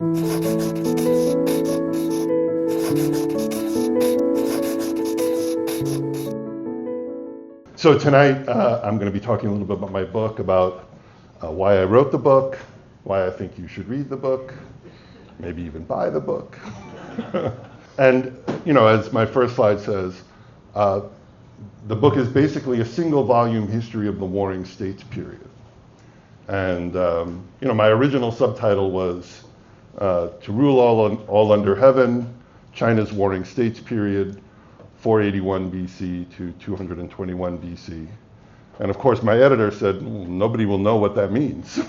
So tonight, I'm going to be talking a little bit about my book, about why I wrote the book, why I think you should read the book, maybe even buy the book. And, you know, as my first slide says, the book is basically a single volume history of the Warring States period. And, you know, my original subtitle was To Rule All Under Heaven, China's Warring States Period, 481 BC to 221 BC. And of course, my editor said, nobody will know what that means.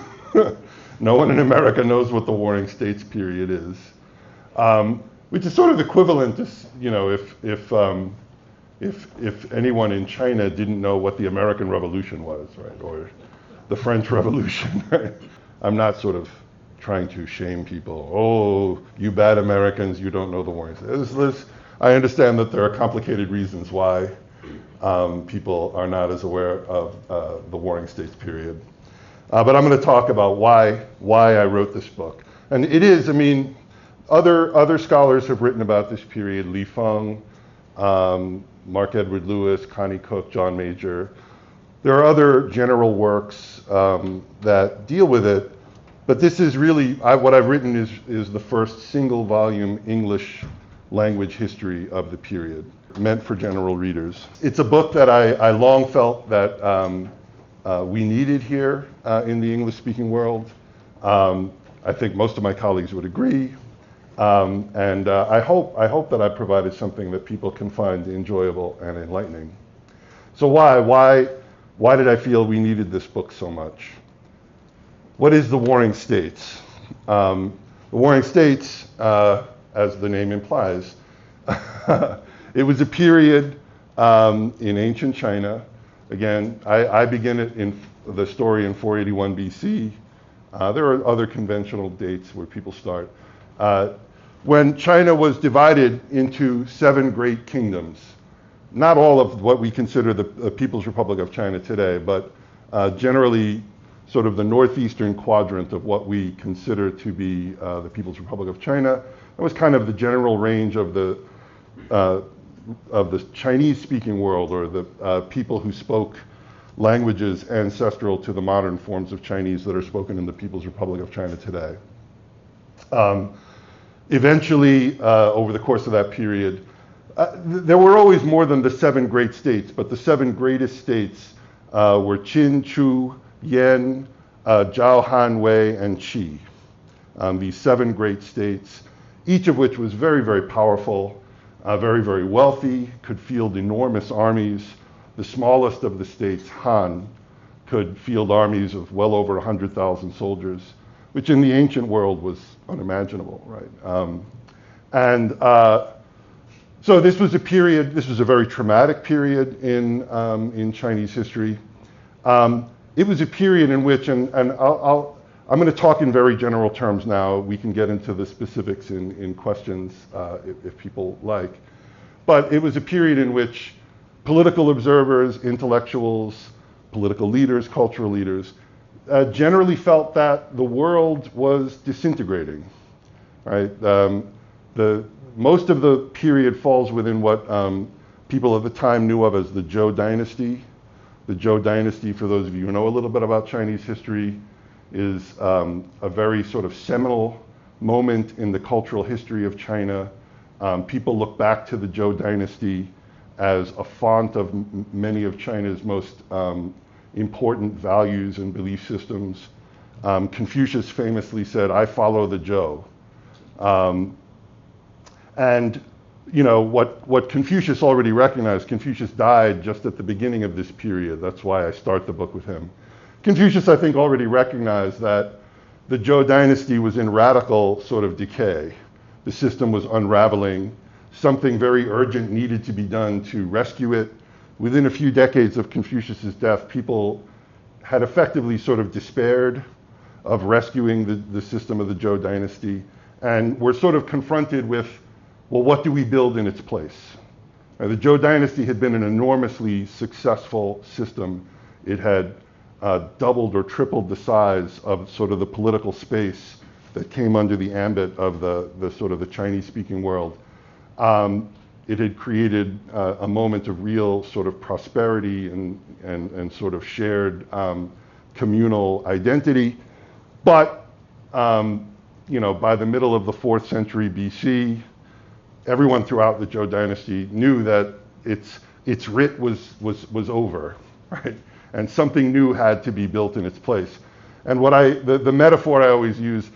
No one in America knows what the Warring States period is, which is sort of equivalent to, you know, if anyone in China didn't know what the American Revolution was, right, or the French Revolution. Right? I'm not sort of trying to shame people. Oh, you bad Americans, you don't know the Warring States. I understand that there are complicated reasons why people are not as aware of the Warring States period. But I'm going to talk about why I wrote this book. And it is, I mean, other scholars have written about this period, Li Feng, Mark Edward Lewis, Connie Cook, John Major. There are other general works that deal with it, but this is really, what I've written is the first single volume English language history of the period, meant for general readers. It's a book that I long felt that we needed here in the English-speaking world. I think most of my colleagues would agree. And I hope that I provided something that people can find enjoyable and enlightening. So why did I feel we needed this book so much? What is the Warring States? The Warring States, as the name implies, it was a period in ancient China. Again, I begin it in the story in 481 BC. There are other conventional dates where people start. When China was divided into 7 great kingdoms, not all of what we consider the People's Republic of China today, but generally sort of the northeastern quadrant of what we consider to be the People's Republic of China. That was kind of the general range of the Chinese-speaking world, or the people who spoke languages ancestral to the modern forms of Chinese that are spoken in the People's Republic of China today. Eventually, over the course of that period, there were always more than the 7 great states, but the 7 greatest states were Qin, Chu, Yan, Zhao, Han, Wei, and Qi. These 7 great states, each of which was very, very powerful, very, very wealthy, could field enormous armies. The smallest of the states, Han, could field armies of well over 100,000 soldiers, which in the ancient world was unimaginable, right? So this was a period, this was a very traumatic period in Chinese history. It was a period in which, and I'm going to talk in very general terms now. We can get into the specifics in questions if people like. But it was a period in which political observers, intellectuals, political leaders, cultural leaders, generally felt that the world was disintegrating, right? Most of the period falls within what people at the time knew of as the Zhou dynasty. The Zhou dynasty, for those of you who know a little bit about Chinese history, is a very sort of seminal moment in the cultural history of China. People look back to the Zhou dynasty as a font of many of China's most important values and belief systems. Confucius famously said, "I follow the Zhou." And you know, what Confucius already recognized, Confucius died just at the beginning of this period. That's why I start the book with him. Confucius, I think, already recognized that the Zhou dynasty was in radical sort of decay. The system was unraveling. Something very urgent needed to be done to rescue it. Within a few decades of Confucius's death, people had effectively sort of despaired of rescuing the system of the Zhou dynasty, and were sort of confronted with, well, what do we build in its place? The Zhou dynasty had been an enormously successful system. It had doubled or tripled the size of sort of the political space that came under the ambit of the sort of the Chinese-speaking world. It had created a moment of real sort of prosperity and sort of shared communal identity. But, by the middle of the 4th century BC, everyone throughout the Zhou dynasty knew that its writ was over, right? And something new had to be built in its place. And the metaphor I always use,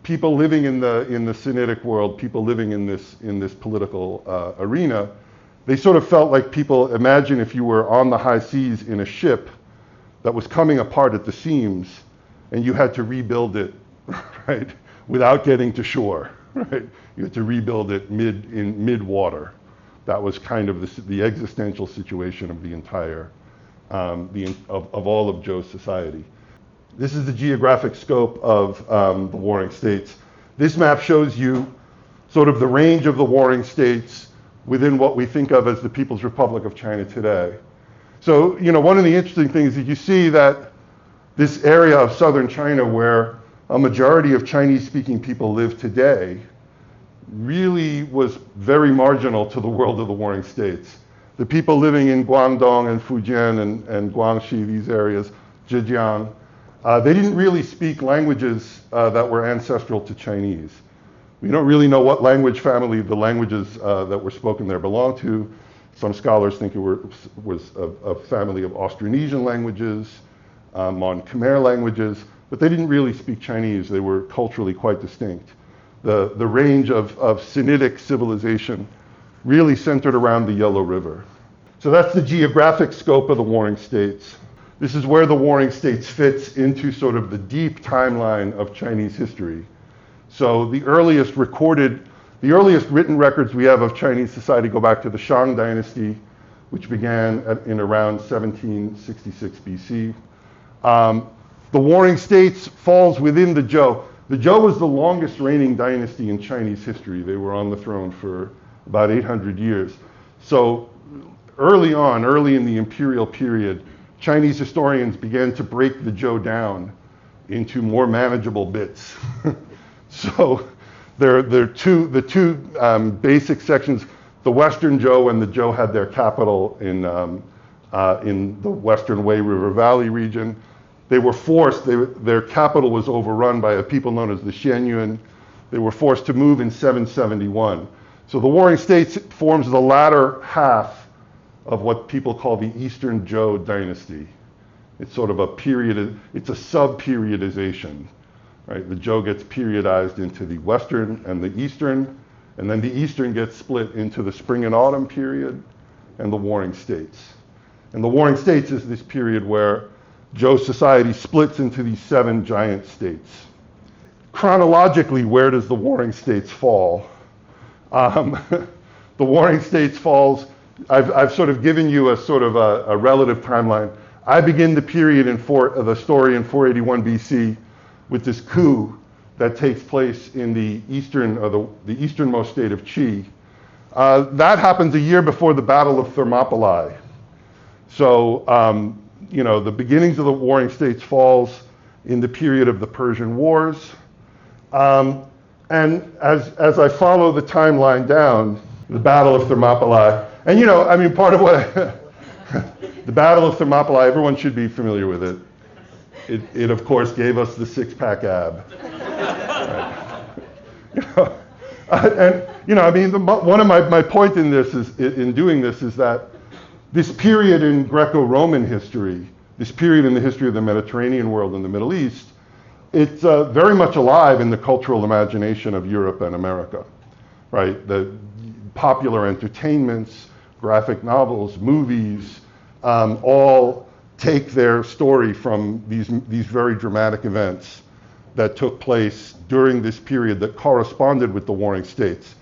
people living in the Sinitic world, people living in this political arena, they sort of felt like people. Imagine if you were on the high seas in a ship that was coming apart at the seams, and you had to rebuild it, right, without getting to shore, right? You had to rebuild it mid water. That was kind of the existential situation of the entire of all of Zhou society. This is the geographic scope of the warring states. This map shows you sort of the range of the warring states within what we think of as the People's Republic of China today. So, one of the interesting things is you see that this area of southern China where a majority of Chinese-speaking people live today really was very marginal to the world of the warring states. The people living in Guangdong and Fujian and Guangxi, these areas, Zhejiang, they didn't really speak languages that were ancestral to Chinese. We don't really know what language family the languages that were spoken there belonged to. Some scholars think it was a family of Austronesian languages, Mon Khmer languages, but they didn't really speak Chinese. They were culturally quite distinct. The range of Sinitic civilization really centered around the Yellow River. So that's the geographic scope of the warring states. This is where the warring states fits into sort of the deep timeline of Chinese history. So the earliest written records we have of Chinese society go back to the Shang dynasty, which began in around 1766 BC. The warring states falls within the Zhou. The Zhou was the longest reigning dynasty in Chinese history. They were on the throne for about 800 years. So early in the imperial period, Chinese historians began to break the Zhou down into more manageable bits. So there are the two basic sections. The Western Zhou and the Zhou had their capital in the Western Wei River Valley region. They were forced, their capital was overrun by a people known as the Xianyuan. They were forced to move in 771. So the warring states forms the latter half of what people call the Eastern Zhou dynasty. It's sort of it's a sub-periodization, right? The Zhou gets periodized into the Western and the Eastern, and then the Eastern gets split into the Spring and Autumn period and the warring states. And the warring states is this period where Zhou society splits into these 7 giant states. Chronologically, where does the warring states fall? The warring states falls, I've sort of given you a sort of a relative timeline. I begin the period the story in 481 BC with this coup that takes place in the easternmost state of Qi. That happens a year before the Battle of Thermopylae. So, the beginnings of the warring states falls in the period of the Persian Wars. And as I follow the timeline down, the Battle of Thermopylae, and part of what the Battle of Thermopylae, everyone should be familiar with it. It of course gave us the six-pack ab. Right. One of my point in this in doing this is that this period in Greco-Roman history, this period in the history of the Mediterranean world and the Middle East, it's very much alive in the cultural imagination of Europe and America, right? The popular entertainments, graphic novels, movies, all take their story from these very dramatic events that took place during this period that corresponded with the warring states.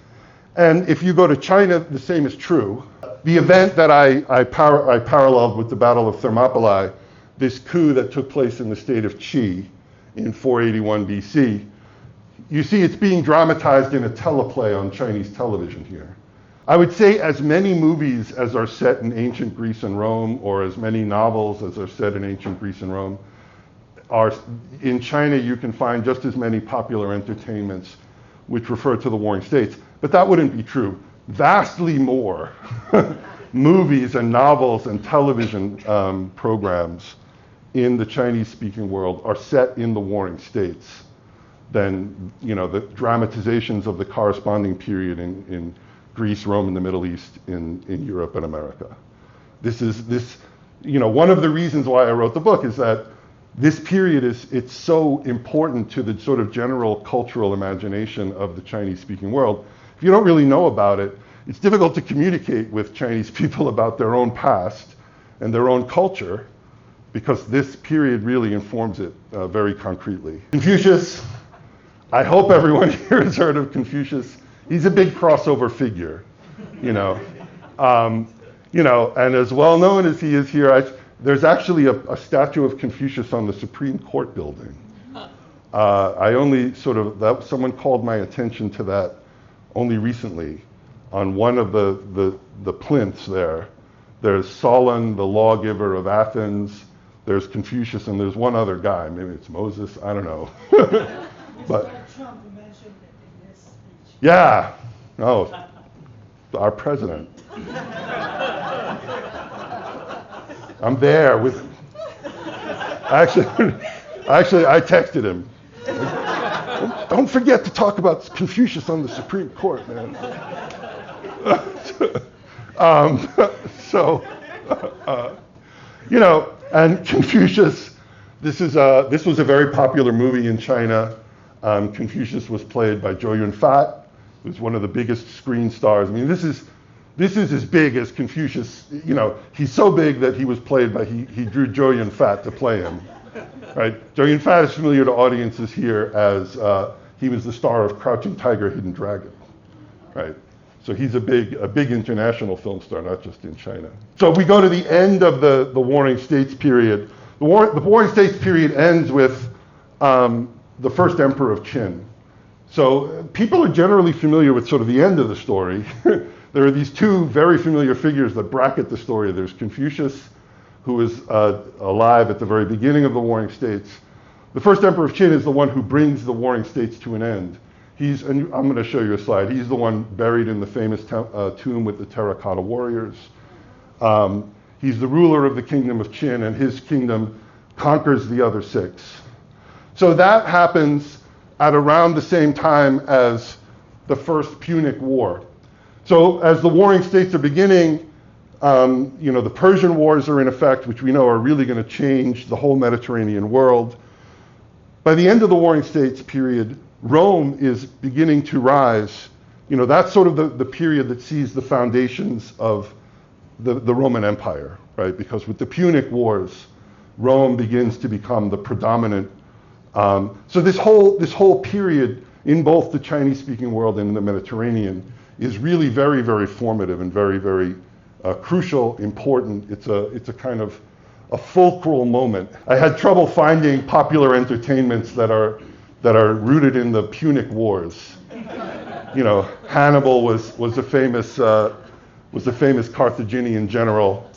And if you go to China, the same is true. The event that I paralleled with the Battle of Thermopylae, this coup that took place in the state of Qi in 481 BC, you see it's being dramatized in a teleplay on Chinese television here. I would say as many movies as are set in ancient Greece and Rome, or as many novels as are set in ancient Greece and Rome, in China you can find just as many popular entertainments which refer to the warring states, but that wouldn't be true. Vastly more movies and novels and television programs in the Chinese-speaking world are set in the warring states than the dramatizations of the corresponding period in Greece, Rome, and the Middle East, in Europe and America. One of the reasons why I wrote the book is that this period it's so important to the sort of general cultural imagination of the Chinese-speaking world. If you don't really know about it, it's difficult to communicate with Chinese people about their own past and their own culture, because this period really informs it very concretely. Confucius, I hope everyone here has heard of Confucius. He's a big crossover figure, and as well known as he is here, there's actually a statue of Confucius on the Supreme Court building. Someone called my attention to that only recently. On one of the plinths there, there's Solon, the lawgiver of Athens, there's Confucius, and there's one other guy. Maybe it's Moses, I don't know. But Trump mentioned it in his speech. yeah, our president. I'm there with. Actually, I texted him. Don't forget to talk about Confucius on the Supreme Court, man. And Confucius. This was a very popular movie in China. Confucius was played by Zhou Yunfat, who's one of the biggest screen stars. I mean, this is as big as Confucius. He's so big that he was played by, he drew Zhou Yunfat to play him, right? Zhou Yunfat is familiar to audiences here as he was the star of Crouching Tiger, Hidden Dragon, right? So he's a big international film star, not just in China. So if we go to the end of the Warring States period, the Warring States period ends with the first emperor of Qin. So people are generally familiar with sort of the end of the story. There are these two very familiar figures that bracket the story. There's Confucius, who is alive at the very beginning of the Warring States. The first emperor of Qin is the one who brings the Warring States to an end. And I'm going to show you a slide. He's the one buried in the famous tomb with the terracotta warriors. He's the ruler of the kingdom of Qin, and his kingdom conquers the other six. So that happens at around the same time as the First Punic War. So as the Warring States are beginning, the Persian Wars are in effect, which we know are really going to change the whole Mediterranean world. By the end of the Warring States period, Rome is beginning to rise. That's sort of the period that sees the foundations of the Roman Empire, right? Because with the Punic Wars, Rome begins to become the predominant. So this whole period in both the Chinese-speaking world and in the Mediterranean is really very, very formative and very, very crucial, important. It's a kind of a fulcral moment. I had trouble finding popular entertainments that are rooted in the Punic Wars. Hannibal was a famous Carthaginian general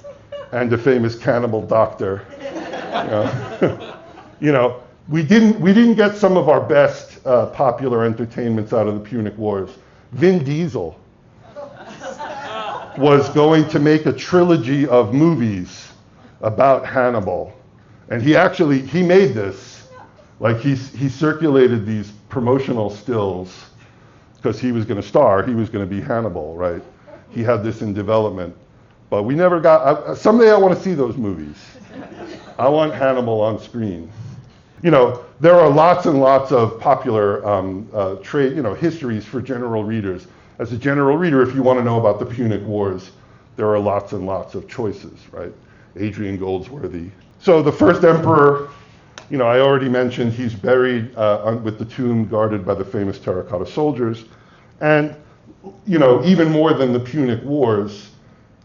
and a famous cannibal doctor. We didn't get some of our best popular entertainments out of the Punic Wars. Vin Diesel was going to make a trilogy of movies about Hannibal, and he made this. Like he circulated these promotional stills because he was going to star. He was going to be Hannibal, right? He had this in development, but we never got. Someday I want to see those movies. I want Hannibal on screen. There are lots and lots of popular histories for general readers. As a general reader, if you want to know about the Punic Wars, there are lots and lots of choices, right? Adrian Goldsworthy. So the first emperor, I already mentioned he's buried with the tomb guarded by the famous terracotta soldiers. And, even more than the Punic Wars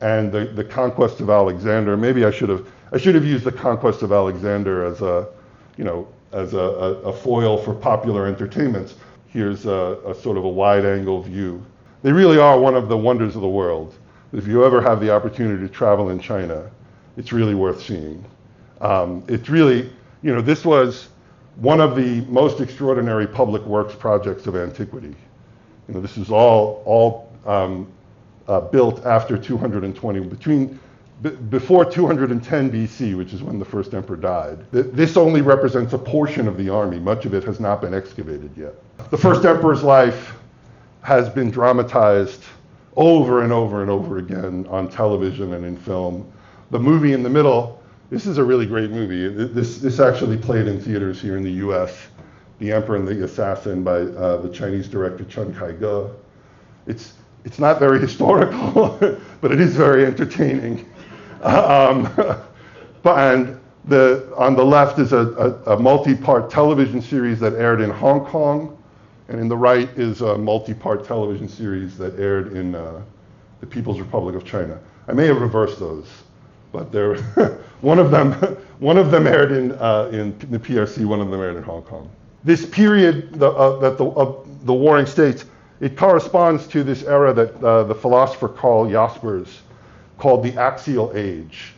and the conquest of Alexander, maybe I should have used the conquest of Alexander as a foil for popular entertainments. Here's a sort of a wide-angle view. They really are one of the wonders of the world. If you ever have the opportunity to travel in China, it's really worth seeing. It's really, This was one of the most extraordinary public works projects of antiquity. This is all built after 220, before 210 BC, which is when the first emperor died. This only represents a portion of the army. Much of it has not been excavated yet. The first emperor's life has been dramatized over and over and over again on television and in film. The movie in the middle, this is a really great movie. This actually played in theaters here in the US, The Emperor and the Assassin by the Chinese director Chen Kaige. It's not very historical, but it is very entertaining. And on the left is a multi-part television series that aired in Hong Kong, and in the right is a multi-part television series that aired in the People's Republic of China. I may have reversed those, but one of them aired in the PRC, one of them aired in Hong Kong. This period that the Warring States, it corresponds to this era that the philosopher Karl Jaspers called the axial age.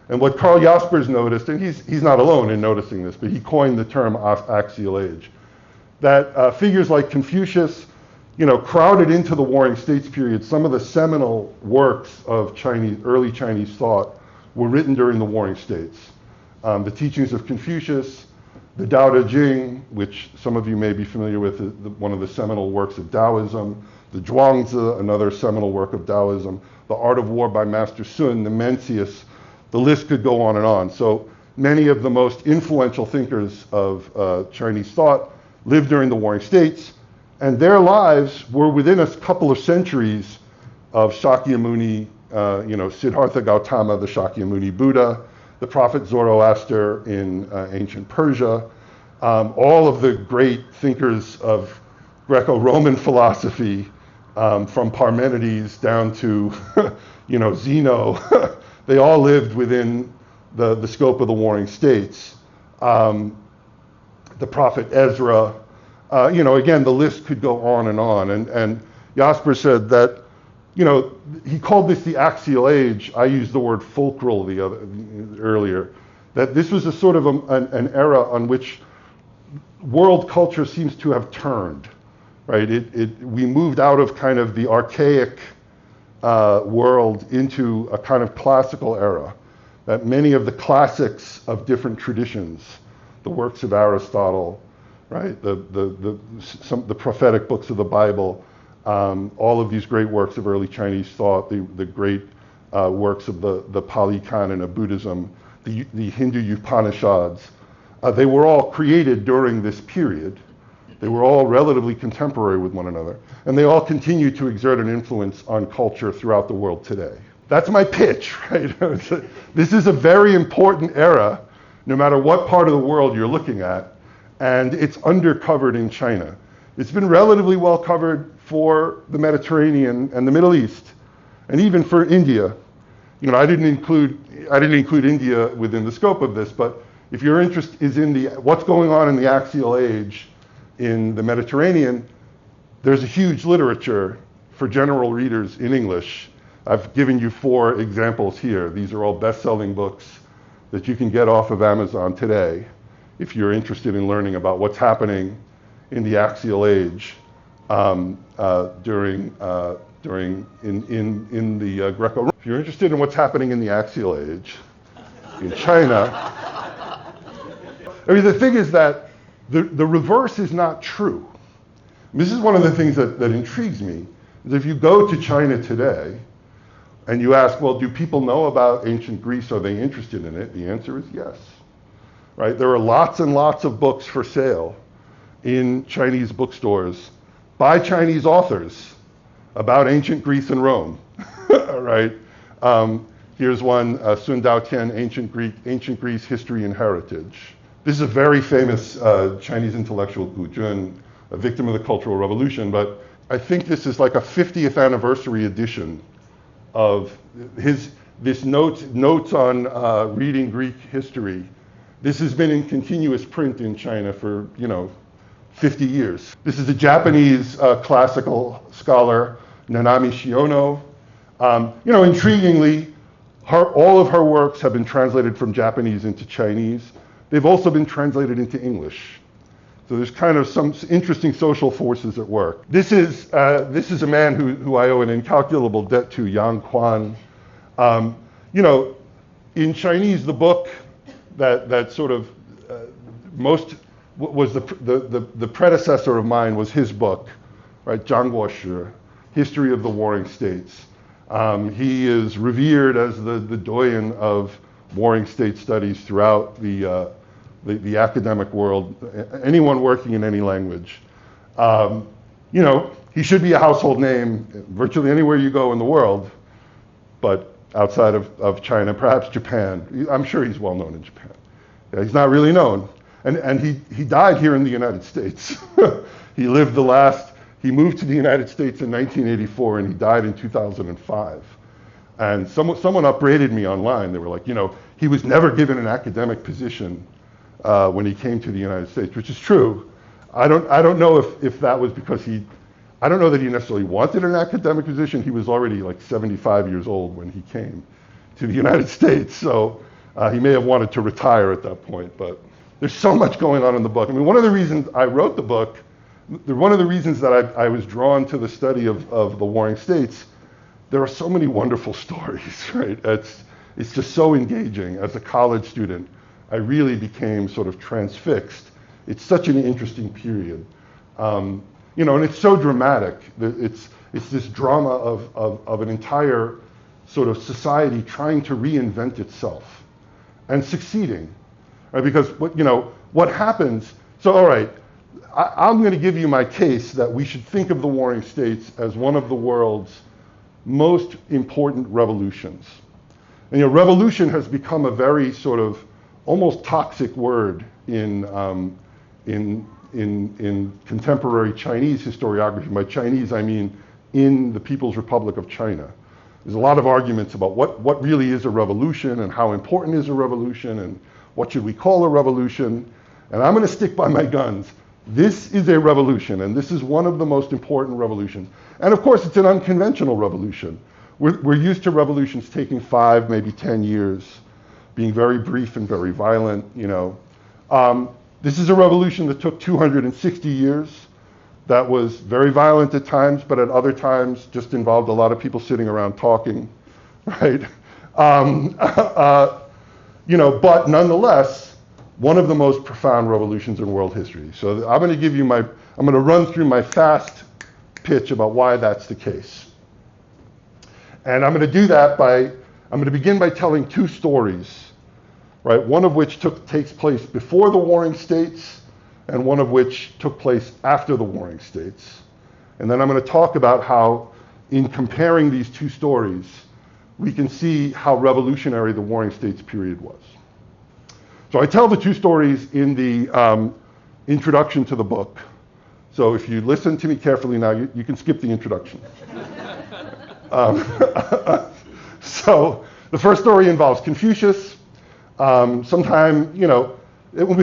And what Karl Jaspers noticed, and he's not alone in noticing this, but he coined the term axial age, that figures like Confucius, crowded into the Warring States period. Some of the seminal works of early Chinese thought were written during the Warring States. The teachings of Confucius, the Tao Te Ching, which some of you may be familiar with, one of the seminal works of Daoism, the Zhuangzi, another seminal work of Daoism, The Art of War by Master Sun, the Mencius, the list could go on and on. So many of the most influential thinkers of Chinese thought lived during the Warring States, and their lives were within a couple of centuries of Shakyamuni, Siddhartha Gautama, the Shakyamuni Buddha, the prophet Zoroaster in ancient Persia, all of the great thinkers of Greco-Roman philosophy, from Parmenides down to Zeno, they all lived within the scope of the Warring States. The prophet Ezra, again, the list could go on. And Jasper said that, he called this the axial age. I used the word fulcral earlier, that this was a sort of an era on which world culture seems to have turned, right? We moved out of kind of the archaic world into a kind of classical era, that many of the classics of different traditions, the works of Aristotle, right, the prophetic books of the Bible, all of these great works of early Chinese thought, the great works of the Pali Canon of Buddhism, the Hindu Upanishads, they were all created during this period. They were all relatively contemporary with one another, and they all continue to exert an influence on culture throughout the world today. That's my pitch, right? This is a very important era, no matter what part of the world you're looking at, and it's undercovered in China. It's been relatively well covered for the Mediterranean and the Middle East, and even for India. I didn't include India within the scope of this, but if your interest is in what's going on in the axial age in the Mediterranean, there's a huge literature for general readers in English. I've given you 4 examples here. These are all best-selling books that you can get off of Amazon today if you're interested in learning about what's happening in the axial age during the Greco-Roman. If you're interested in what's happening in the axial age in China, the thing is that the reverse is not true. This is one of the things that intrigues me, is if you go to China today and you ask, well, do people know about ancient Greece? Are they interested in it? The answer is yes, right? There are lots and lots of books for sale in Chinese bookstores by Chinese authors about ancient Greece and Rome, right? Here's one, Sun Dao Tian, Ancient Greece, History and Heritage. This is a very famous Chinese intellectual, Gu Jun, a victim of the Cultural Revolution, but I think this is like a 50th anniversary edition of this notes on reading Greek history. This has been in continuous print in China for 50 years. This is a Japanese classical scholar, Nanami Shiono. Intriguingly, all of her works have been translated from Japanese into Chinese. they've also been translated into English. So there's kind of some interesting social forces at work. This is a man who I owe an incalculable debt to, Yang Quan. In Chinese, the book that sort of most was the predecessor of mine was his book, right? 张国史, History of the Warring States. He is revered as the doyen of warring state studies throughout the academic world, anyone working in any language. He should be a household name virtually anywhere you go in the world, but outside of China, perhaps Japan. I'm sure he's well known in Japan. Yeah, he's not really known. And he died here in the United States. He moved to the United States in 1984 and he died in 2005. And someone upbraided me online. They were like, he was never given an academic position when he came to the United States, which is true. I don't know if that was because I don't know that he necessarily wanted an academic position. He was already like 75 years old when he came to the United States. So he may have wanted to retire at that point, but there's so much going on in the book. I mean, one of the reasons I wrote the book, one of the reasons that I was drawn to the study of the Warring States, there are so many wonderful stories, right? It's just so engaging. As a college student, I really became sort of transfixed. It's such an interesting period. And it's so dramatic. It's this drama of an entire sort of society trying to reinvent itself and succeeding. Right? Because what happens, so all right, I'm going to give you my case that we should think of the Warring States as one of the world's most important revolutions. And revolution has become a very sort of almost toxic word in contemporary Chinese historiography. By Chinese, I mean in the People's Republic of China. There's a lot of arguments about what really is a revolution and how important is a revolution and what should we call a revolution. And I'm going to stick by my guns. This is a revolution, and this is one of the most important revolutions. And of course, it's an unconventional revolution. We're used to revolutions taking 5, maybe 10 years, being very brief and very violent, This is a revolution that took 260 years, that was very violent at times, but at other times just involved a lot of people sitting around talking, right? But nonetheless, one of the most profound revolutions in world history. So I'm going to run through my fast pitch about why that's the case. And I'm going to do that I'm going to begin by telling 2 stories, right? One of which takes place before the Warring States, and one of which took place after the Warring States. And then I'm going to talk about how, in comparing these 2 stories, we can see how revolutionary the Warring States period was. So I tell the 2 stories in the introduction to the book. So if you listen to me carefully now, you can skip the introduction. So the first story involves Confucius. With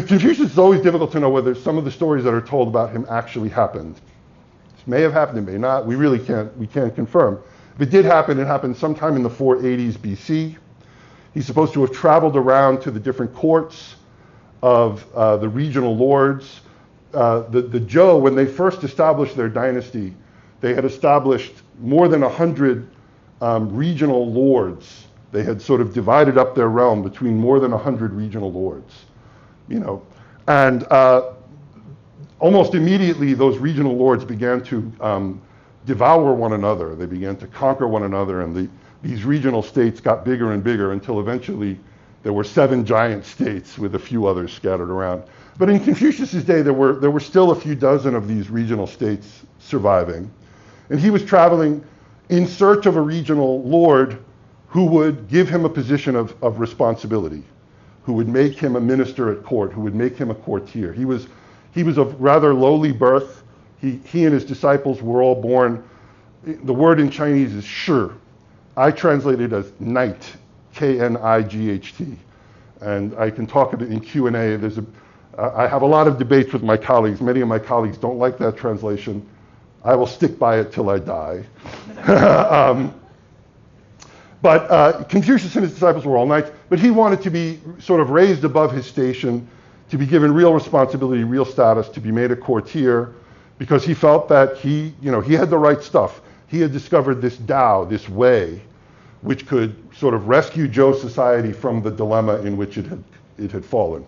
Confucius, it's always difficult to know whether some of the stories that are told about him actually happened. This may have happened, it may not. We really can't confirm. If it did happen, it happened sometime in the 480s BC. He's supposed to have traveled around to the different courts of the regional lords. The Zhou, when they first established their dynasty, they had established more than 100 regional lords. They had sort of divided up their realm between more than 100 regional lords, And almost immediately, those regional lords began to devour one another. They began to conquer one another, and these regional states got bigger and bigger until eventually there were 7 giant states with a few others scattered around. But in Confucius's day, there were still a few dozen of these regional states surviving. And he was traveling in search of a regional lord who would give him a position of responsibility, who would make him a minister at court, who would make him a courtier. He was of rather lowly birth. He and his disciples were all born, the word in Chinese is shi. I translate it as knight, K-N-I-G-H-T. And I can talk about it in Q&A. I have a lot of debates with my colleagues. Many of my colleagues don't like that translation. I will stick by it till I die. But Confucius and his disciples were all knights, but he wanted to be sort of raised above his station, to be given real responsibility, real status, to be made a courtier, because he felt that he had the right stuff. He had discovered this Tao, this way, which could sort of rescue Zhou society from the dilemma in which it had fallen.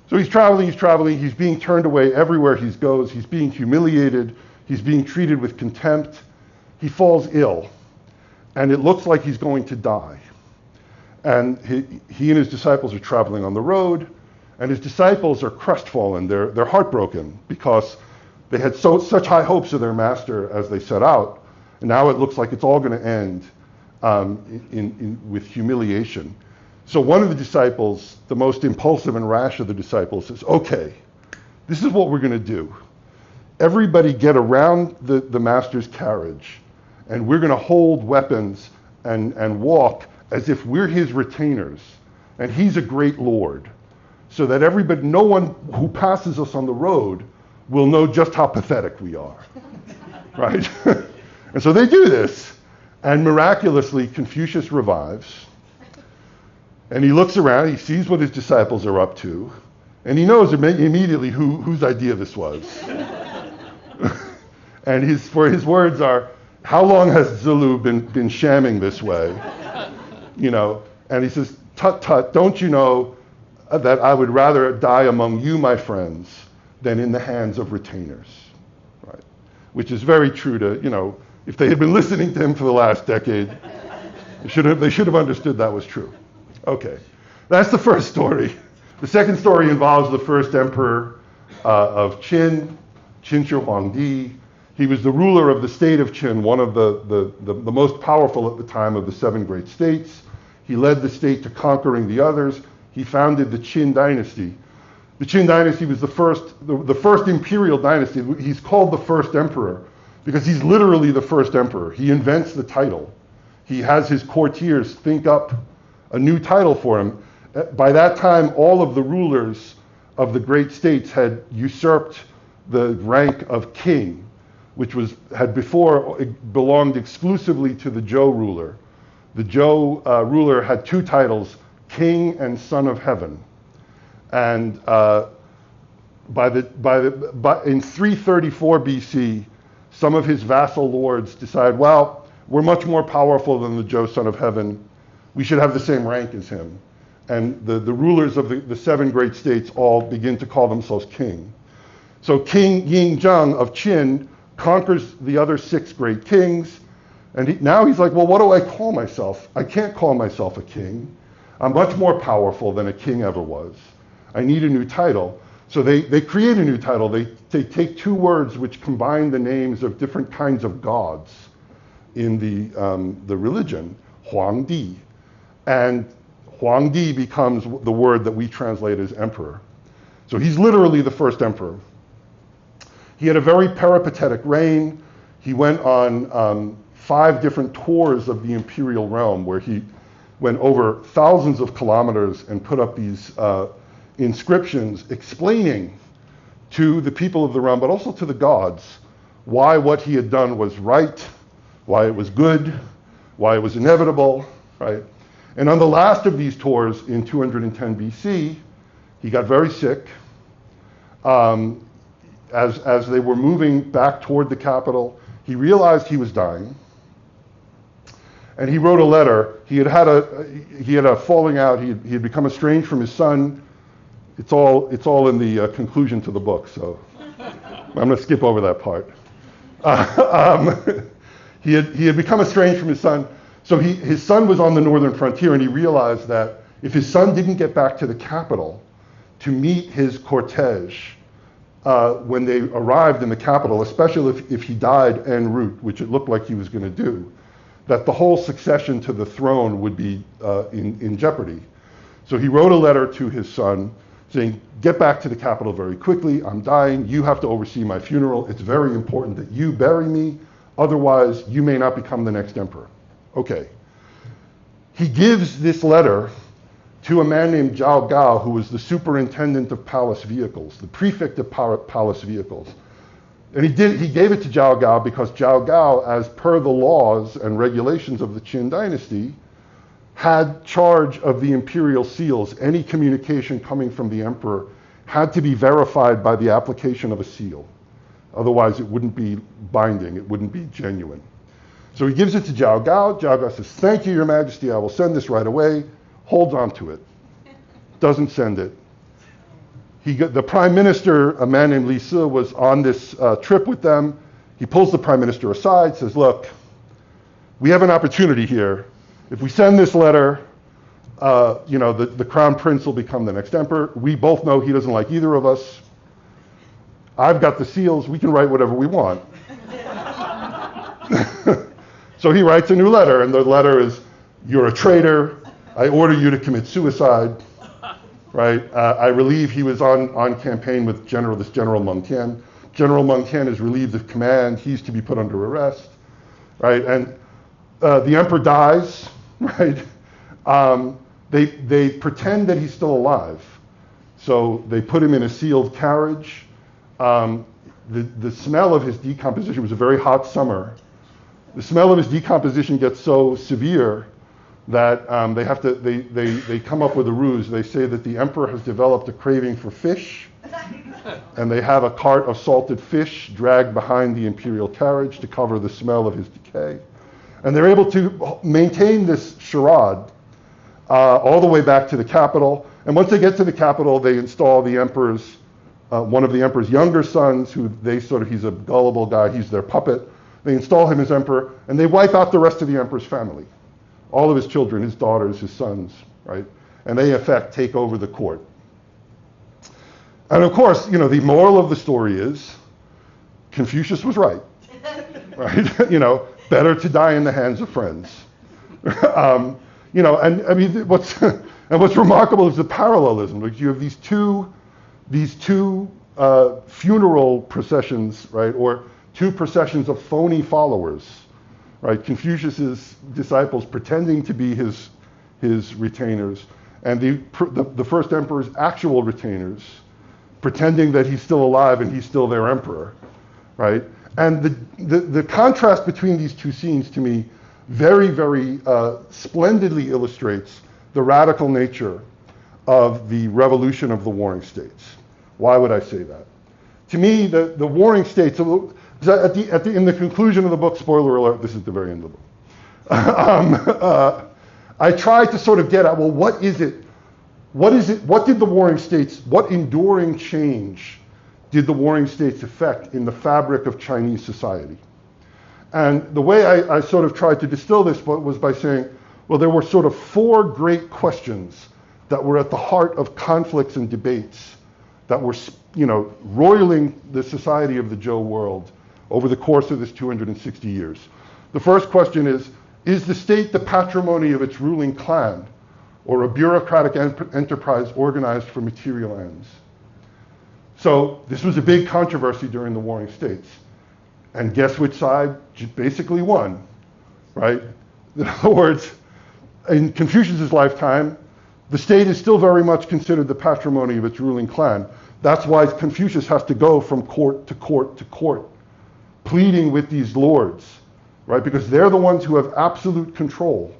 So he's traveling, he's being turned away everywhere he goes, he's being humiliated, he's being treated with contempt. He falls ill, and it looks like he's going to die. And he and his disciples are traveling on the road, and his disciples are crestfallen, they're heartbroken, because they had such high hopes of their master as they set out, and now it looks like it's all going to end with humiliation. So one of the disciples, the most impulsive and rash of the disciples, says, okay, this is what we're going to do. Everybody get around the master's carriage, and we're going to hold weapons and walk as if we're his retainers, and he's a great lord, so that no one who passes us on the road will know just how pathetic we are, right? And so they do this, and miraculously Confucius revives, and he looks around, he sees what his disciples are up to, and he knows immediately whose idea this was. And his words are, how long has Zulu been shamming this way? And he says, tut tut, don't you know that I would rather die among you, my friends, than in the hands of retainers, right? Which is very true to, if they had been listening to him for the last decade, they should have understood that was true. Okay, that's the first story. The second story involves the first emperor of Qin, Qin Shi Huangdi. He was the ruler of the state of Qin, one of the most powerful at the time of the 7 great states. He led the state to conquering the others. He founded the Qin dynasty. The Qin dynasty was the first imperial dynasty. He's called the first emperor because he's literally the first emperor. He invents the title. He has his courtiers think up a new title for him. By that time, all of the rulers of the great states had usurped the rank of king, which had before belonged exclusively to the Zhou ruler. The Zhou ruler had 2 titles, king and son of heaven. And in 334 BC, some of his vassal lords decide, well, we're much more powerful than the Zhou son of heaven. We should have the same rank as him. And the rulers of the 7 great states all begin to call themselves king. So King Yingzheng of Qin conquers the other 6 great kings. And now he's like, well, what do I call myself? I can't call myself a king. I'm much more powerful than a king ever was. I need a new title. So they create a new title. They take 2 words which combine the names of different kinds of gods in the religion, Huangdi. And Huangdi becomes the word that we translate as emperor. So he's literally the first emperor. He had a very peripatetic reign. He went on 5 different tours of the imperial realm where he went over thousands of kilometers and put up these inscriptions explaining to the people of the realm, but also to the gods, why what he had done was right, why it was good, why it was inevitable, right? And on the last of these tours in 210 BC, he got very sick. As they were moving back toward the capital, he realized he was dying. And he wrote a letter. He had a falling out. He had become estranged from his son. It's all in the conclusion to the book, so I'm going to skip over that part. He had become estranged from his son. So his son was on the northern frontier, and he realized that if his son didn't get back to the capital to meet his cortege when they arrived in the capital, especially if he died en route, which it looked like he was going to do, that the whole succession to the throne would be in jeopardy. So he wrote a letter to his son saying, get back to the capital very quickly. I'm dying. You have to oversee my funeral. It's very important that you bury me. Otherwise, you may not become the next emperor. Okay. He gives this letter to a man named Zhao Gao, who was the superintendent of palace vehicles, the prefect of palace vehicles. And he gave it to Zhao Gao because Zhao Gao, as per the laws and regulations of the Qin dynasty, had charge of the imperial seals. Any communication coming from the emperor had to be verified by the application of a seal. Otherwise, it wouldn't be binding, it wouldn't be genuine. So he gives it to Zhao Gao. Zhao Gao says, "Thank you, Your Majesty, I will send this right away." Holds on to it. Doesn't send it. The prime minister, a man named Li Si, was on this trip with them. He pulls the prime minister aside, says, "Look, we have an opportunity here. If we send this letter, the crown prince will become the next emperor. We both know he doesn't like either of us. I've got the seals. We can write whatever we want." So he writes a new letter, and the letter is, "You're a traitor. I order you to commit suicide." Right? I relieve, he was on campaign with General Meng Tian. General Meng Tian is relieved of command. He's to be put under arrest. Right? And the emperor dies. Right? They pretend that he's still alive. So they put him in a sealed carriage. The smell of his decomposition, was a very hot summer. The smell of his decomposition gets so severe that they come up with a ruse. They say that the emperor has developed a craving for fish, and they have a cart of salted fish dragged behind the imperial carriage to cover the smell of his decay. And they're able to maintain this charade all the way back to the capital. And once they get to the capital, they install the emperor's, one of the emperor's younger sons, who he's a gullible guy, he's their puppet. They install him as emperor, and they wipe out the rest of the emperor's family. All of his children, his daughters, his sons, right? And they, in effect, take over the court. And of course, the moral of the story is Confucius was right, right? Better to die in the hands of friends. And I mean, what's remarkable is the parallelism. Like, you have these two funeral processions, right? Or two processions of phony followers. Right, Confucius's disciples pretending to be his retainers, and the first emperor's actual retainers pretending that he's still alive and he's still their emperor, right? And the contrast between these two scenes, to me, very, very splendidly illustrates the radical nature of the revolution of the Warring States. Why would I say that? To me, the Warring States, in the conclusion of the book, spoiler alert, this is the very end of the book, I try to sort of get at, well, what is it? What did the Warring States, what enduring change did the Warring States affect in the fabric of Chinese society? And the way I sort of tried to distill this was by saying, well, there were sort of four great questions that were at the heart of conflicts and debates that were, roiling the society of the Zhou world over the course of this 260 years. The first question is the state the patrimony of its ruling clan, or a bureaucratic enterprise organized for material ends? So this was a big controversy during the Warring States. And guess which side basically won, right? In other words, in Confucius's lifetime, the state is still very much considered the patrimony of its ruling clan. That's why Confucius has to go from court to court to court, pleading with these lords, right? Because they're the ones who have absolute control,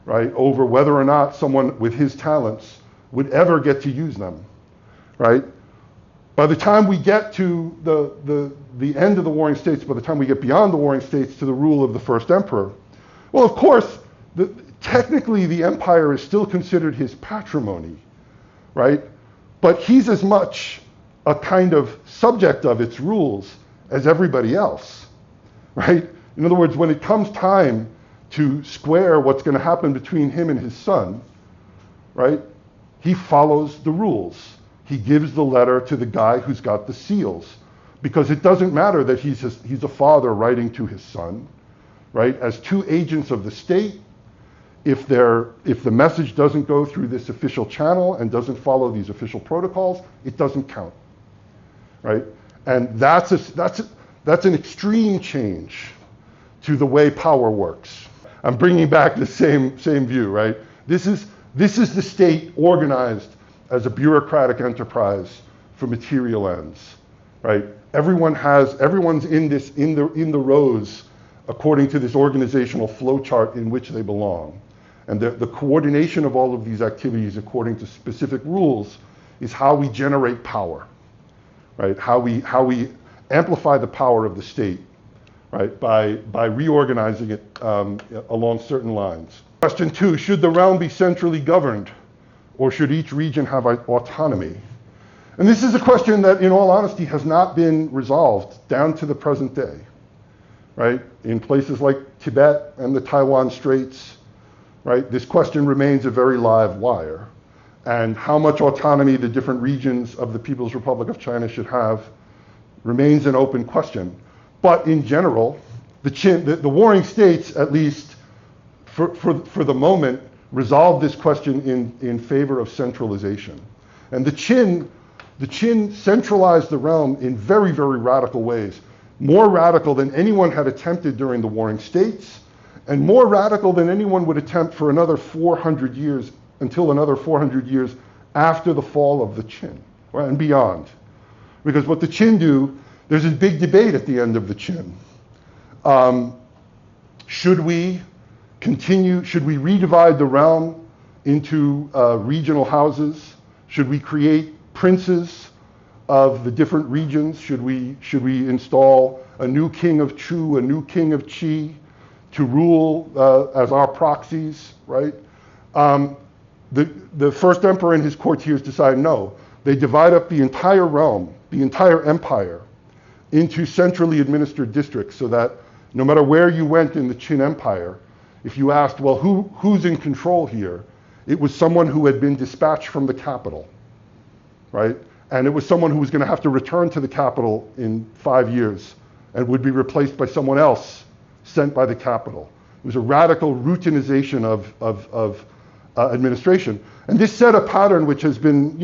right, over whether or not someone with his talents would ever get to use them, right? By the time we get to the end of the Warring States, by the time we get beyond the Warring States to the rule of the first emperor, well, of course, technically the empire is still considered his patrimony, right? But he's as much a kind of subject of its rules as everybody else, right? In other words, when it comes time to square what's going to happen between him and his son, right, he follows the rules. He gives the letter to the guy who's got the seals, because it doesn't matter that he's a father writing to his son, right? As two agents of the state, if the message doesn't go through this official channel and doesn't follow these official protocols, it doesn't count, right? And that's an extreme change to the way power works. I'm bringing back the same view, right? This is the state organized as a bureaucratic enterprise for material ends, right? Everyone's in the rows according to this organizational flowchart in which they belong. And the coordination of all of these activities according to specific rules is how we generate power, right? How we amplify the power of the state, right? By reorganizing it along certain lines. Question 2, should the realm be centrally governed, or should each region have autonomy? And this is a question that, in all honesty, has not been resolved down to the present day, right? In places like Tibet and the Taiwan Straits, right? This question remains a very live wire. And how much autonomy the different regions of the People's Republic of China should have remains an open question. But in general, the warring states, at least for the moment, resolved this question in favor of centralization. And the Qin centralized the realm in very, very radical ways, more radical than anyone had attempted during the Warring States, and more radical than anyone would attempt for another 400 years, until another 400 years after the fall of the Qin, right, and beyond. Because what the Qin do, there's a big debate at the end of the Qin. Should we redivide the realm into regional houses? Should we create princes of the different regions? Should we install a new king of Chu, a new king of Qi to rule as our proxies, right? The first emperor and his courtiers decide no. They divide up the entire realm, the entire empire, into centrally administered districts, so that no matter where you went in the Qin Empire, if you asked, well, who's in control here? It was someone who had been dispatched from the capital, right? And it was someone who was going to have to return to the capital in 5 years and would be replaced by someone else sent by the capital. It was a radical routinization of administration. And this set a pattern which has been,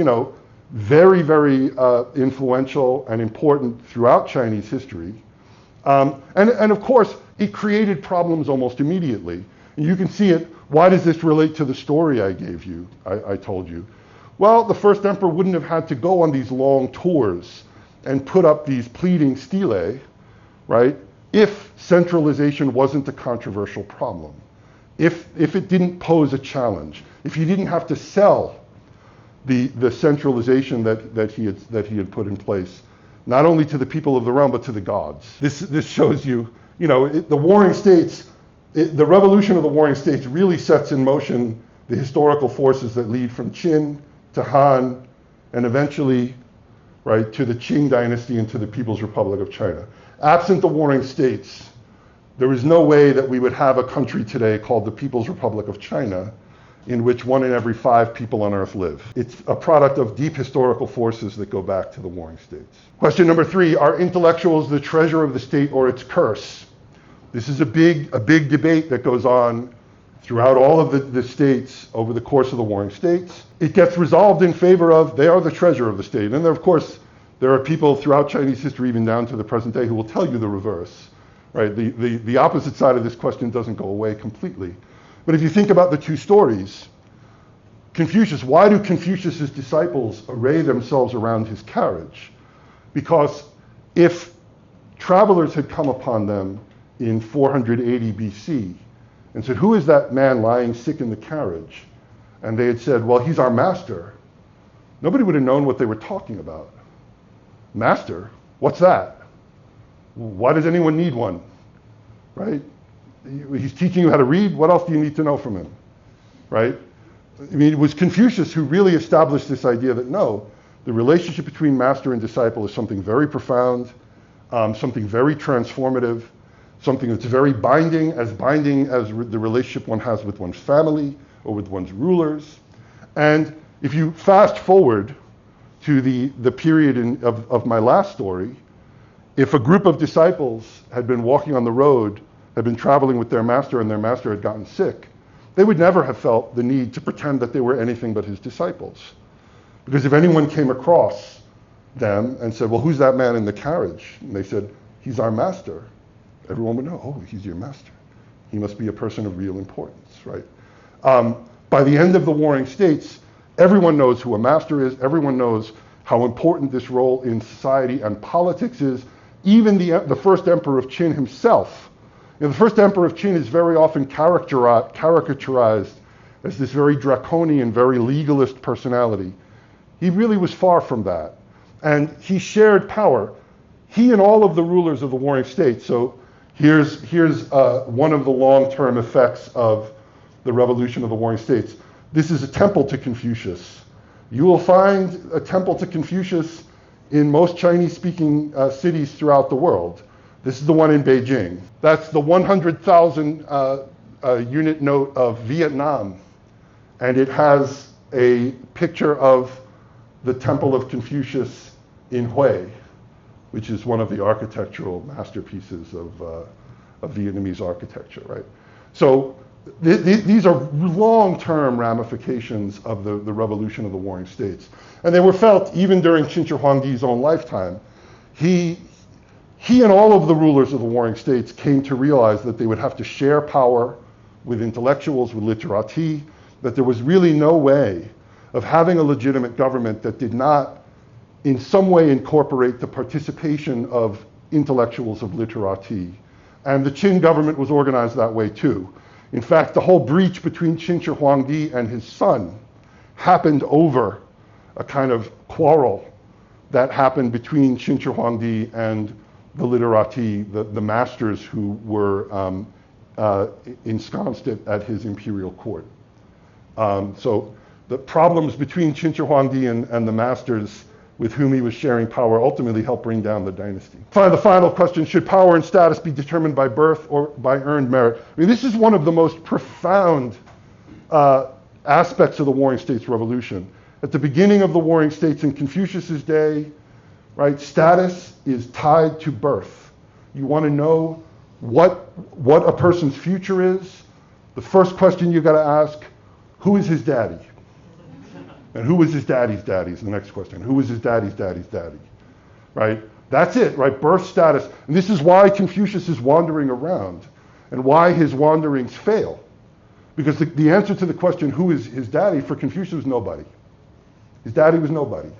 very, very influential and important throughout Chinese history. And of course, it created problems almost immediately. And you can see it. Why does this relate to the story I gave you, I told you? Well, the first emperor wouldn't have had to go on these long tours and put up these pleading stelae, right, if centralization wasn't a controversial problem, if it didn't pose a challenge, if you didn't have to sell the centralization that he had put in place, not only to the people of the realm, but to the gods. This shows you, the warring states, the revolution of the warring states really sets in motion the historical forces that lead from Qin to Han, and eventually, right, to the Qing dynasty and to the People's Republic of China. Absent the warring states, there is no way that we would have a country today called the People's Republic of China, in which 1 in every 5 people on Earth live. It's a product of deep historical forces that go back to the warring states. Question number 3, are intellectuals the treasure of the state or its curse? This is a big debate that goes on throughout all of the states over the course of the warring states. It gets resolved in favor of they are the treasure of the state. And of course, there are people throughout Chinese history, even down to the present day, who will tell you the reverse. Right? The opposite side of this question doesn't go away completely. But if you think about the two stories, Confucius, why do Confucius's disciples array themselves around his carriage? Because if travelers had come upon them in 480 BC and said, who is that man lying sick in the carriage? And they had said, well, he's our master. Nobody would have known what they were talking about. Master? What's that? Why does anyone need one? Right? He's teaching you how to read. What else do you need to know from him? Right? I mean, it was Confucius who really established this idea that no, the relationship between master and disciple is something very profound, something very transformative, something that's very binding as the relationship one has with one's family or with one's rulers. And if you fast forward to the period of my last story, if a group of disciples had been walking on the road, had been traveling with their master, and their master had gotten sick, they would never have felt the need to pretend that they were anything but his disciples. Because if anyone came across them and said, well, who's that man in the carriage? And they said, he's our master. Everyone would know, oh, he's your master. He must be a person of real importance, right? By the end of the warring states, everyone knows who a master is. Everyone knows how important this role in society and politics is. Even the first emperor of Qin himself, the first emperor of Qin is very often caricaturized as this very draconian, very legalist personality. He really was far from that. And he shared power. He and all of the rulers of the warring states. So here's one of the long-term effects of the revolution of the warring states. This is a temple to Confucius. You will find a temple to Confucius in most Chinese-speaking cities throughout the world. This is the one in Beijing. That's the 100,000 unit note of Vietnam. And it has a picture of the Temple of Confucius in Hue, which is one of the architectural masterpieces of Vietnamese architecture, right? So these are long-term ramifications of the revolution of the warring states. And they were felt even during Qin Shi Huangdi's own lifetime. He and all of the rulers of the warring states came to realize that they would have to share power with intellectuals, with literati, that there was really no way of having a legitimate government that did not in some way incorporate the participation of intellectuals, of literati. And the Qin government was organized that way too. In fact, the whole breach between Qin Shi Huangdi and his son happened over a kind of quarrel that happened between Qin Shi Huangdi and the literati, the masters who were ensconced at his imperial court. So the problems between Qin Shi Huangdi and the masters with whom he was sharing power ultimately helped bring down the dynasty. The final question, should power and status be determined by birth or by earned merit? I mean, this is one of the most profound aspects of the Warring States Revolution. At the beginning of the Warring States in Confucius's day, right, status is tied to birth. You want to know what a person's future is. The first question you got to ask, who is his daddy? And who was his daddy's daddy is the next question. Who was his daddy's daddy's daddy? Right? That's it, right? Birth status. And this is why Confucius is wandering around and why his wanderings fail. Because the answer to the question, who is his daddy, for Confucius was nobody. His daddy was nobody.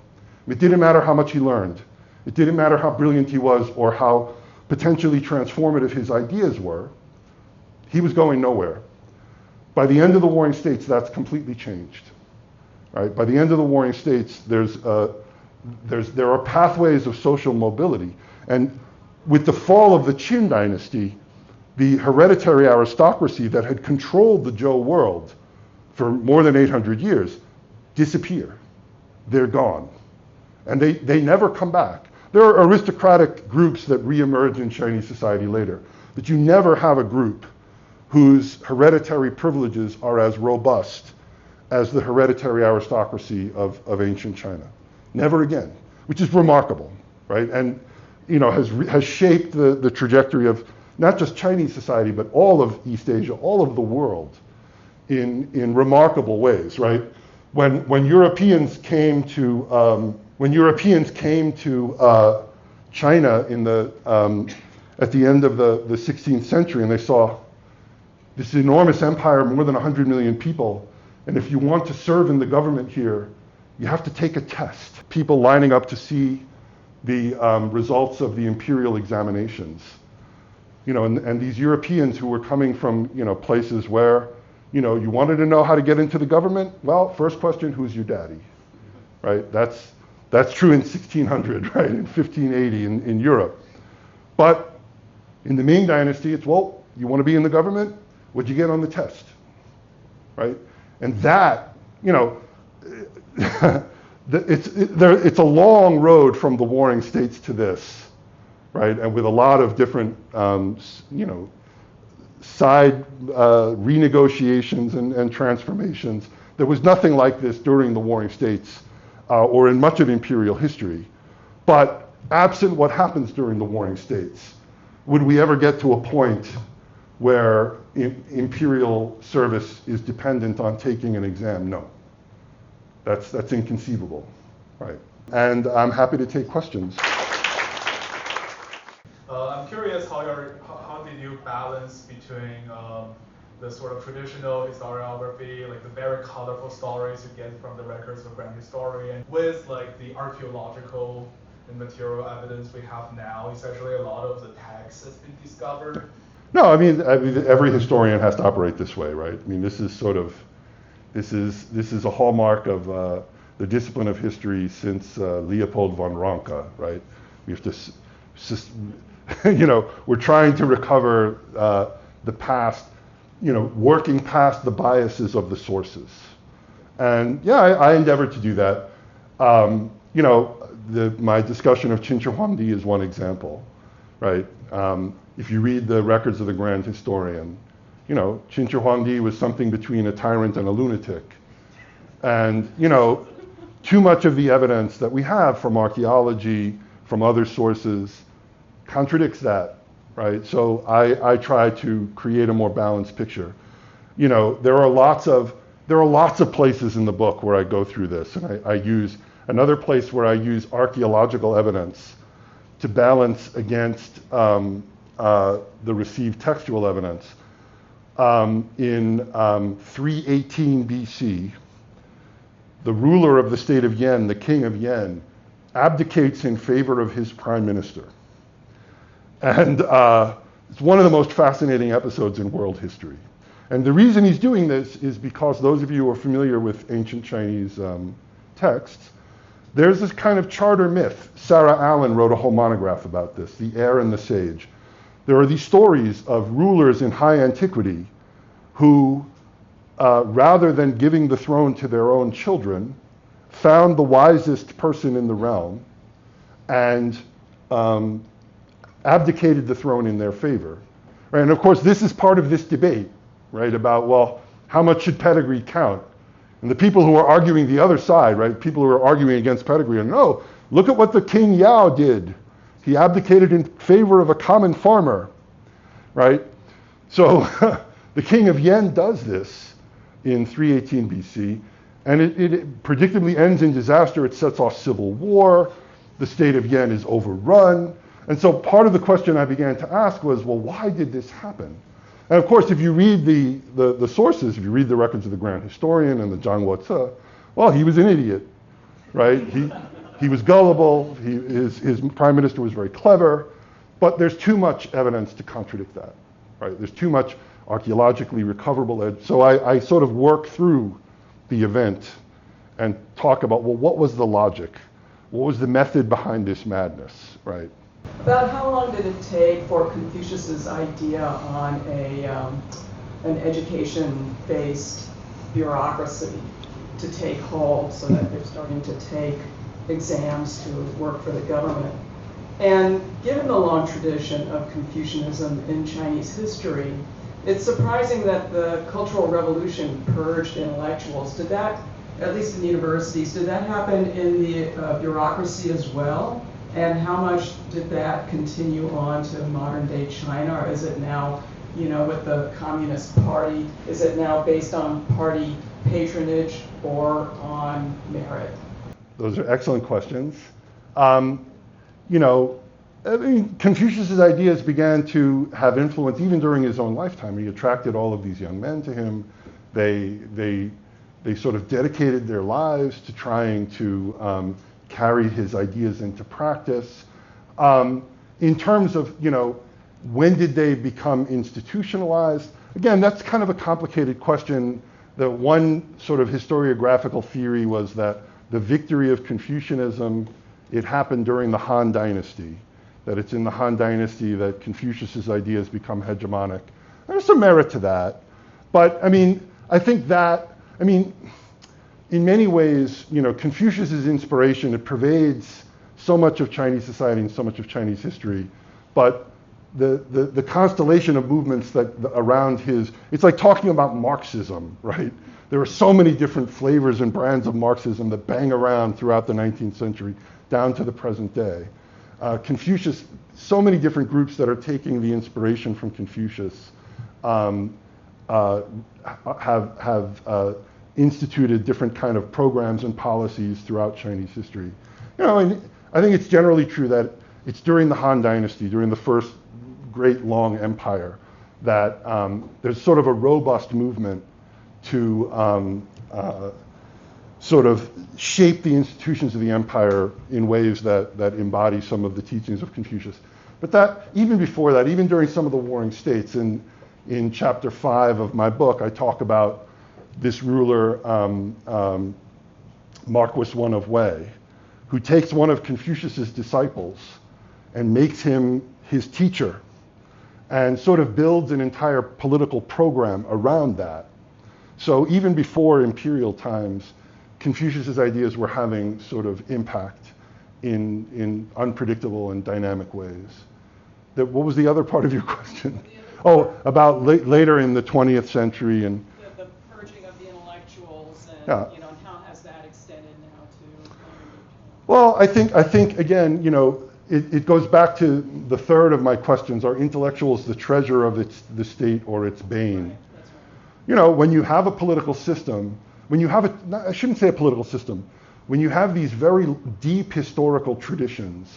It didn't matter how much he learned. It didn't matter how brilliant he was or how potentially transformative his ideas were. He was going nowhere. By the end of the Warring States, that's completely changed. Right? By the end of the Warring States, there are pathways of social mobility. And with the fall of the Qin dynasty, the hereditary aristocracy that had controlled the Zhou world for more than 800 years disappear. They're gone. And they never come back. There are aristocratic groups that reemerge in Chinese society later, but you never have a group whose hereditary privileges are as robust as the hereditary aristocracy of ancient China. Never again, which is remarkable, right? And has shaped the trajectory of not just Chinese society, but all of East Asia, all of the world in remarkable ways, right? When Europeans came to China at the end of the 16th century, and they saw this enormous empire, more than 100 million people, and if you want to serve in the government here, you have to take a test. People lining up to see the results of the imperial examinations. And these Europeans who were coming from places where you wanted to know how to get into the government. Well, first question, who's your daddy? Right? That's true in 1600, right? In 1580 in Europe. But in the Ming Dynasty, it's, well, you want to be in the government? What'd you get on the test? Right? And that, it's a long road from the Warring States to this, right? And with a lot of different, side renegotiations and transformations. There was nothing like this during the Warring States or in much of imperial history. But absent what happens during the Warring States, would we ever get to a point where imperial service is dependent on taking an exam? No. That's inconceivable, right? And I'm happy to take questions. I'm curious how did you balance between the sort of traditional historiography, like the very colorful stories you get from the records of grand historian, with like the archaeological and material evidence we have now. Essentially, a lot of the text has been discovered. No, I mean every historian has to operate this way, right? I mean, this is a hallmark of the discipline of history since Leopold von Ranke, right? We have to, we're trying to recover the past, working past the biases of the sources. And yeah, I endeavor to do that. My discussion of Qin Shi Huangdi is one example, right? If you read the records of the grand historian, Qin Shi Huangdi was something between a tyrant and a lunatic. And, too much of the evidence that we have from archaeology, from other sources, contradicts that, right? So I try to create a more balanced picture. There are lots of places in the book where I go through this, and I use another place where I use archaeological evidence to balance against the received textual evidence. In 318 BC, the ruler of the state of Yen, the king of Yen, abdicates in favor of his prime minister. And it's one of the most fascinating episodes in world history. And the reason he's doing this is because those of you who are familiar with ancient Chinese texts, there's this kind of charter myth. Sarah Allen wrote a whole monograph about this, The Heir and the Sage. There are these stories of rulers in high antiquity who, rather than giving the throne to their own children, found the wisest person in the realm and abdicated the throne in their favor. Right? And of course, this is part of this debate, right, about, well, how much should pedigree count? And the people who are arguing the other side, right, people who are arguing against pedigree, are, no, look at what the King Yao did. He abdicated in favor of a common farmer, right? So the king of Yen does this in 318 BC, and it predictably ends in disaster. It sets off civil war. The state of Yen is overrun. And so part of the question I began to ask was, well, why did this happen? And of course, if you read the sources, if you read the records of the grand historian and the Zhang Huoci, well, he was an idiot, right? He was gullible. His prime minister was very clever, but there's too much evidence to contradict that, right? There's too much archaeologically recoverable. So I sort of work through the event and talk about, well, what was the logic? What was the method behind this madness, right? About how long did it take for Confucius's idea on an education-based bureaucracy to take hold so that they're starting to take exams to work for the government? And given the long tradition of Confucianism in Chinese history, it's surprising that the Cultural Revolution purged intellectuals. Did that, at least in universities, did that happen in the bureaucracy as well? And how much did that continue on to modern day China? Or is it now, with the Communist Party, is it now based on party patronage or on merit? Those are excellent questions. Confucius's ideas began to have influence even during his own lifetime. He attracted all of these young men to him. They sort of dedicated their lives to trying to carry his ideas into practice. In terms of, when did they become institutionalized? Again, that's kind of a complicated question. The one sort of historiographical theory was that the victory of Confucianism, it happened during the Han Dynasty, that it's in the Han Dynasty that Confucius's ideas become hegemonic. There's some merit to that. But I think that, in many ways, Confucius's inspiration, it pervades so much of Chinese society and so much of Chinese history. But the constellation of movements that around it's like talking about Marxism, right? There are so many different flavors and brands of Marxism that bang around throughout the 19th century down to the present day. Confucius, so many different groups that are taking the inspiration from Confucius have instituted different kind of programs and policies throughout Chinese history. And I think it's generally true that it's during the Han Dynasty, during the first great long empire, that there's sort of a robust movement to sort of shape the institutions of the empire in ways that embody some of the teachings of Confucius. But that, even before that, even during some of the warring states, in chapter 5 of my book, I talk about this ruler, Marquis I of Wei, who takes one of Confucius's disciples and makes him his teacher and sort of builds an entire political program around that. So even before imperial times, Confucius's ideas were having sort of impact in unpredictable and dynamic ways. What was the other part of your question? Oh, about later in the 20th century and the purging of the intellectuals and yeah. You know, and how has that extended now to? Well, I think again, you know, it goes back to the third of my questions: are intellectuals the treasure of the state or its bane? Right, that's right. You know, when you have a political system, when you have I shouldn't say a political system, when you have these very deep historical traditions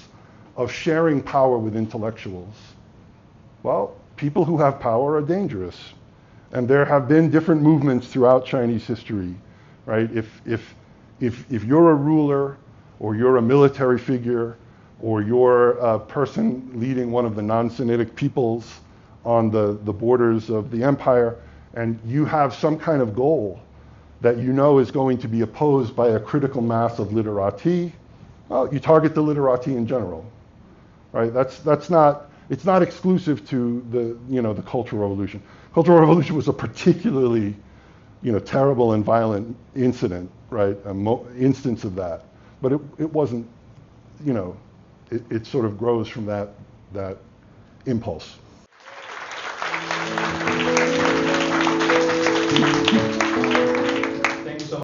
of sharing power with intellectuals, well, people who have power are dangerous. And there have been different movements throughout Chinese history, right? If you're a ruler, or you're a military figure, or you're a person leading one of the non-Semitic peoples on the borders of the empire, and you have some kind of goal that you know is going to be opposed by a critical mass of literati, well, you target the literati in general, right? That's not, it's not exclusive to the Cultural Revolution. Cultural Revolution was a particularly, terrible and violent incident, right? Instance of that, but it wasn't, it sort of grows from that impulse.